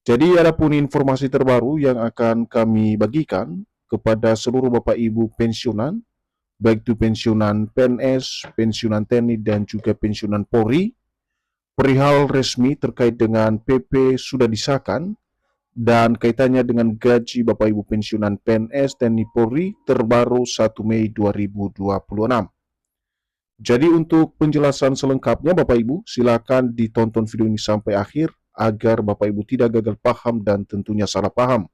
Jadi adapun informasi terbaru yang akan kami bagikan kepada seluruh Bapak Ibu pensiunan, baik itu pensiunan PNS, pensiunan TNI, dan juga pensiunan Polri, perihal resmi terkait dengan PP sudah disahkan dan kaitannya dengan gaji Bapak Ibu pensiunan PNS, TNI, Polri terbaru 1 Mei 2026. Jadi untuk penjelasan selengkapnya Bapak Ibu, silakan ditonton video ini sampai akhir agar Bapak Ibu tidak gagal paham dan tentunya salah paham.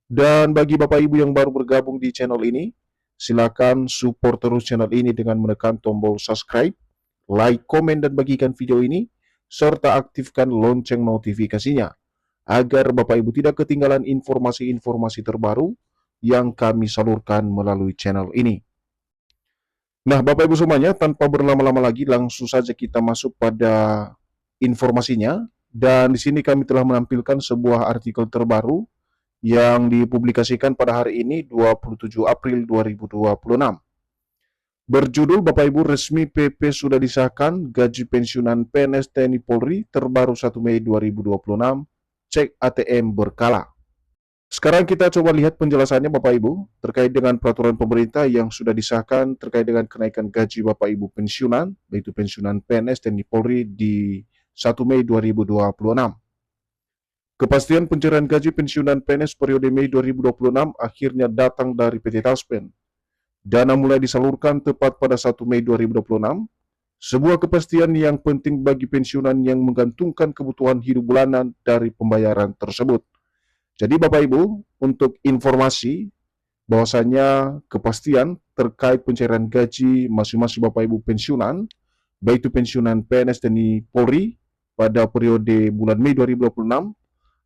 Dan bagi Bapak Ibu yang baru bergabung di channel ini, silakan support terus channel ini dengan menekan tombol subscribe, like, komen, dan bagikan video ini, serta aktifkan lonceng notifikasinya, agar Bapak Ibu tidak ketinggalan informasi-informasi terbaru yang kami salurkan melalui channel ini. Nah, Bapak Ibu semuanya, tanpa berlama-lama lagi, langsung saja kita masuk pada informasinya. Dan di sini kami telah menampilkan sebuah artikel terbaru yang dipublikasikan pada hari ini 27 April 2026. Berjudul Bapak Ibu, resmi PP sudah disahkan, gaji pensiunan PNS TNI Polri terbaru 1 Mei 2026, cek ATM berkala. Sekarang kita coba lihat penjelasannya Bapak Ibu terkait dengan peraturan pemerintah yang sudah disahkan terkait dengan kenaikan gaji Bapak Ibu pensiunan, yaitu pensiunan PNS TNI Polri di 1 Mei 2026. Kepastian pencairan gaji pensiunan PNS periode Mei 2026 akhirnya datang dari PT Taspen. Dana mulai disalurkan tepat pada 1 Mei 2026, sebuah kepastian yang penting bagi pensiunan yang menggantungkan kebutuhan hidup bulanan dari pembayaran tersebut. Jadi Bapak Ibu, untuk informasi bahwasanya kepastian terkait pencairan gaji masing-masing Bapak Ibu pensiunan, baik itu pensiunan PNS TNI Polri pada periode bulan Mei 2026,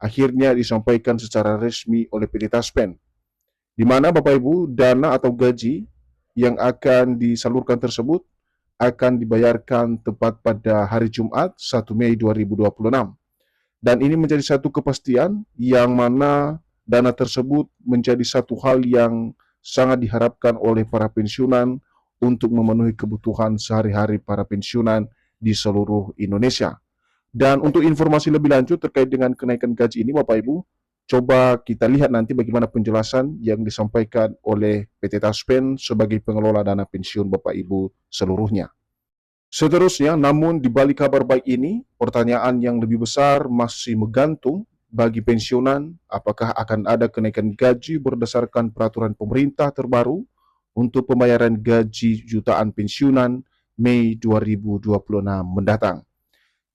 akhirnya disampaikan secara resmi oleh PT Taspen, di mana Bapak Ibu dana atau gaji yang akan disalurkan tersebut akan dibayarkan tepat pada hari Jumat 1 Mei 2026. Dan ini menjadi satu kepastian yang mana dana tersebut menjadi satu hal yang sangat diharapkan oleh para pensiunan untuk memenuhi kebutuhan sehari-hari para pensiunan di seluruh Indonesia. Dan untuk informasi lebih lanjut terkait dengan kenaikan gaji ini Bapak Ibu, coba kita lihat nanti bagaimana penjelasan yang disampaikan oleh PT Taspen sebagai pengelola dana pensiun Bapak Ibu seluruhnya. Seterusnya, namun di balik kabar baik ini, pertanyaan yang lebih besar masih menggantung bagi pensiunan, apakah akan ada kenaikan gaji berdasarkan peraturan pemerintah terbaru untuk pembayaran gaji jutaan pensiunan Mei 2026 mendatang.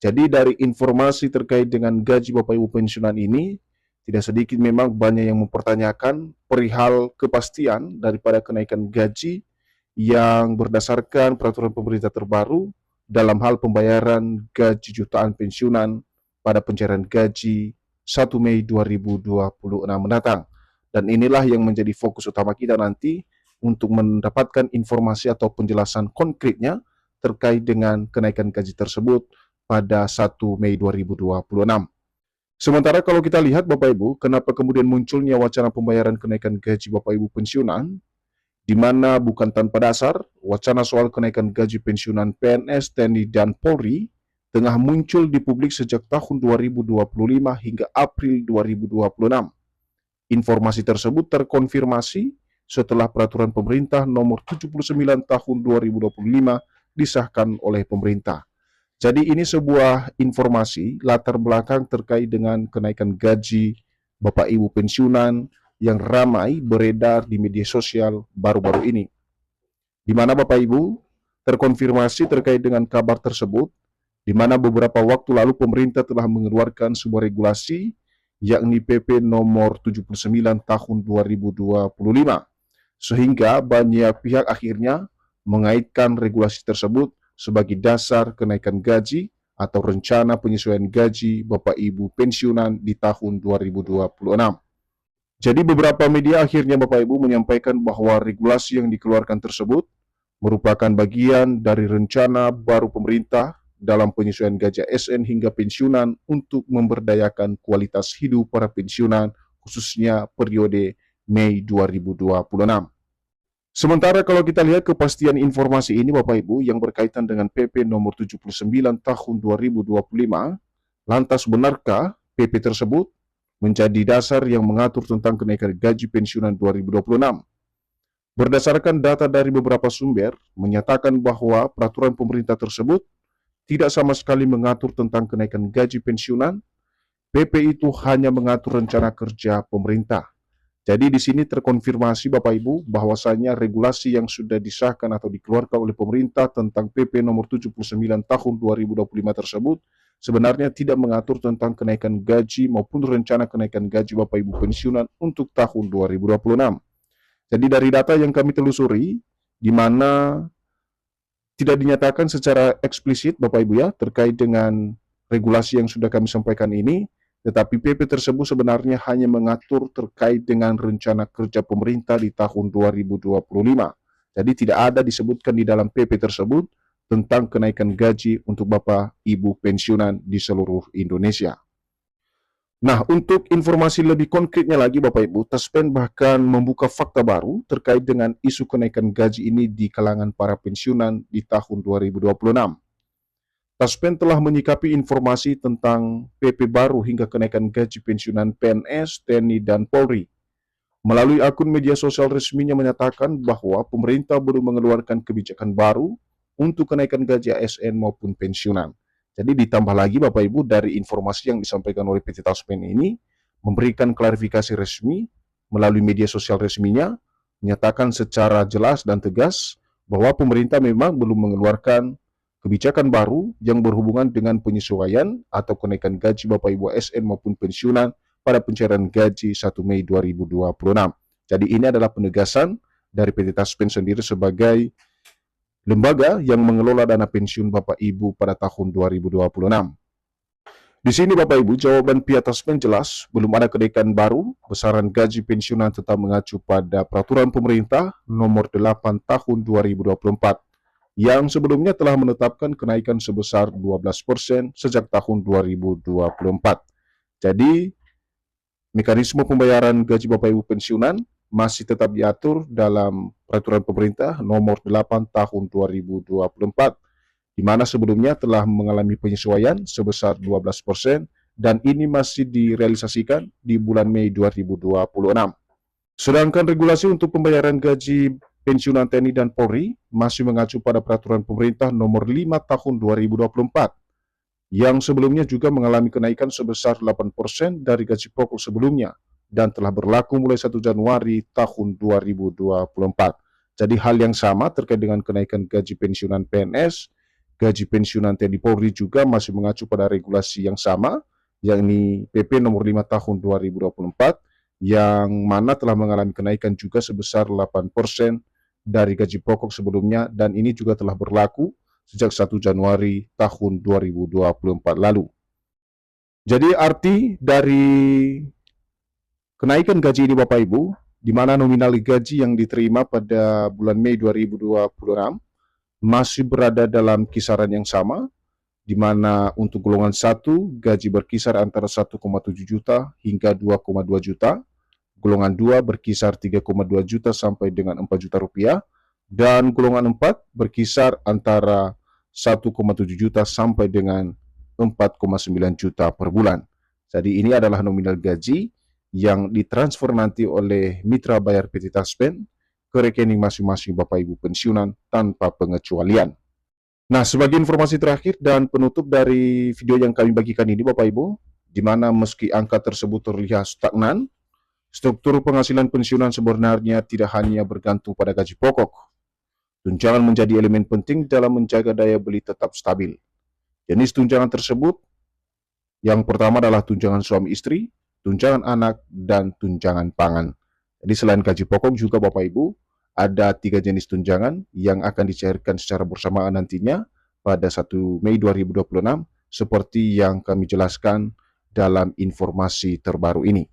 Jadi dari informasi terkait dengan gaji Bapak Ibu pensiunan ini, tidak sedikit memang banyak yang mempertanyakan perihal kepastian daripada kenaikan gaji yang berdasarkan peraturan pemerintah terbaru dalam hal pembayaran gaji jutaan pensiunan pada pencairan gaji 1 Mei 2026 mendatang. Dan inilah yang menjadi fokus utama kita nanti untuk mendapatkan informasi atau penjelasan konkretnya terkait dengan kenaikan gaji tersebut pada 1 Mei 2026. Sementara kalau kita lihat Bapak Ibu, kenapa kemudian munculnya wacana pembayaran kenaikan gaji Bapak Ibu pensiunan, di mana bukan tanpa dasar, wacana soal kenaikan gaji pensiunan PNS, TNI, dan Polri tengah muncul di publik sejak tahun 2025 hingga April 2026. Informasi tersebut terkonfirmasi setelah peraturan pemerintah nomor 79 tahun 2025 disahkan oleh pemerintah. Jadi ini sebuah informasi latar belakang terkait dengan kenaikan gaji Bapak Ibu pensiunan yang ramai beredar di media sosial baru-baru ini. Di mana Bapak Ibu terkonfirmasi terkait dengan kabar tersebut, di mana beberapa waktu lalu pemerintah telah mengeluarkan sebuah regulasi yakni PP nomor 79 tahun 2025. Sehingga banyak pihak akhirnya mengaitkan regulasi tersebut sebagai dasar kenaikan gaji atau rencana penyesuaian gaji Bapak Ibu pensiunan di tahun 2026. Jadi beberapa media akhirnya Bapak Ibu menyampaikan bahwa regulasi yang dikeluarkan tersebut merupakan bagian dari rencana baru pemerintah dalam penyesuaian gaji ASN hingga pensiunan untuk memberdayakan kualitas hidup para pensiunan khususnya periode Mei 2026. Sementara kalau kita lihat kepastian informasi ini Bapak Ibu yang berkaitan dengan PP nomor 79 tahun 2025, lantas benarkah PP tersebut menjadi dasar yang mengatur tentang kenaikan gaji pensiunan 2026. Berdasarkan data dari beberapa sumber, menyatakan bahwa peraturan pemerintah tersebut tidak sama sekali mengatur tentang kenaikan gaji pensiunan. PP itu hanya mengatur rencana kerja pemerintah. Jadi di sini terkonfirmasi Bapak Ibu bahwasanya regulasi yang sudah disahkan atau dikeluarkan oleh pemerintah tentang PP nomor 79 tahun 2025 tersebut sebenarnya tidak mengatur tentang kenaikan gaji maupun rencana kenaikan gaji Bapak Ibu pensiunan untuk tahun 2026. Jadi dari data yang kami telusuri, di mana tidak dinyatakan secara eksplisit Bapak Ibu ya terkait dengan regulasi yang sudah kami sampaikan ini, tetapi PP tersebut sebenarnya hanya mengatur terkait dengan rencana kerja pemerintah di tahun 2025. Jadi tidak ada disebutkan di dalam PP tersebut tentang kenaikan gaji untuk Bapak Ibu pensiunan di seluruh Indonesia. Nah, untuk informasi lebih konkretnya lagi Bapak Ibu, Taspen bahkan membuka fakta baru terkait dengan isu kenaikan gaji ini di kalangan para pensiunan di tahun 2026. Taspen telah menyikapi informasi tentang PP baru hingga kenaikan gaji pensiunan PNS, TNI, dan Polri. Melalui akun media sosial resminya menyatakan bahwa pemerintah belum mengeluarkan kebijakan baru untuk kenaikan gaji ASN maupun pensiunan. Jadi ditambah lagi Bapak Ibu dari informasi yang disampaikan oleh PT Taspen ini memberikan klarifikasi resmi melalui media sosial resminya, menyatakan secara jelas dan tegas bahwa pemerintah memang belum mengeluarkan kebijakan baru yang berhubungan dengan penyesuaian atau kenaikan gaji Bapak Ibu ASN maupun pensiunan pada pencairan gaji 1 Mei 2026. Jadi ini adalah penegasan dari PT Taspen sendiri sebagai lembaga yang mengelola dana pensiun Bapak Ibu pada tahun 2026. Di sini Bapak Ibu, jawaban pihak Taspen jelas, belum ada kenaikan baru, besaran gaji pensiunan tetap mengacu pada peraturan pemerintah nomor 8 tahun 2024 yang sebelumnya telah menetapkan kenaikan sebesar 12% sejak tahun 2024. Jadi, mekanisme pembayaran gaji Bapak Ibu pensiunan masih tetap diatur dalam peraturan pemerintah nomor 8 tahun 2024, di mana sebelumnya telah mengalami penyesuaian sebesar 12% dan ini masih direalisasikan di bulan Mei 2026. Sedangkan regulasi untuk pembayaran gaji pensiunan TNI dan Polri masih mengacu pada peraturan pemerintah nomor 5 tahun 2024 yang sebelumnya juga mengalami kenaikan sebesar 8% dari gaji pokok sebelumnya dan telah berlaku mulai 1 Januari tahun 2024. Jadi hal yang sama terkait dengan kenaikan gaji pensiunan PNS, gaji pensiunan TNI Polri juga masih mengacu pada regulasi yang sama, yakni PP nomor 5 tahun 2024, yang mana telah mengalami kenaikan juga sebesar 8% dari gaji pokok sebelumnya dan ini juga telah berlaku sejak 1 Januari tahun 2024 lalu. Jadi arti dari kenaikan gaji ini Bapak Ibu, di mana nominal gaji yang diterima pada bulan Mei 2026 masih berada dalam kisaran yang sama, di mana untuk golongan 1 gaji berkisar antara 1,7 juta hingga 2,2 juta, golongan 2 berkisar 3,2 juta sampai dengan 4 juta rupiah, dan golongan 4 berkisar antara 1,7 juta sampai dengan 4,9 juta per bulan. Jadi ini adalah nominal gaji yang ditransfer nanti oleh mitra bayar PT Taspen ke rekening masing-masing Bapak Ibu pensiunan tanpa pengecualian. Nah, sebagai informasi terakhir dan penutup dari video yang kami bagikan ini Bapak Ibu, di mana meski angka tersebut terlihat stagnan, struktur penghasilan pensiunan sebenarnya tidak hanya bergantung pada gaji pokok. Tunjangan menjadi elemen penting dalam menjaga daya beli tetap stabil. Jenis tunjangan tersebut, yang pertama adalah tunjangan suami istri, tunjangan anak, dan tunjangan pangan. Jadi selain gaji pokok juga Bapak Ibu, ada 3 jenis tunjangan yang akan dicairkan secara bersamaan nantinya pada 1 Mei 2026 seperti yang kami jelaskan dalam informasi terbaru ini.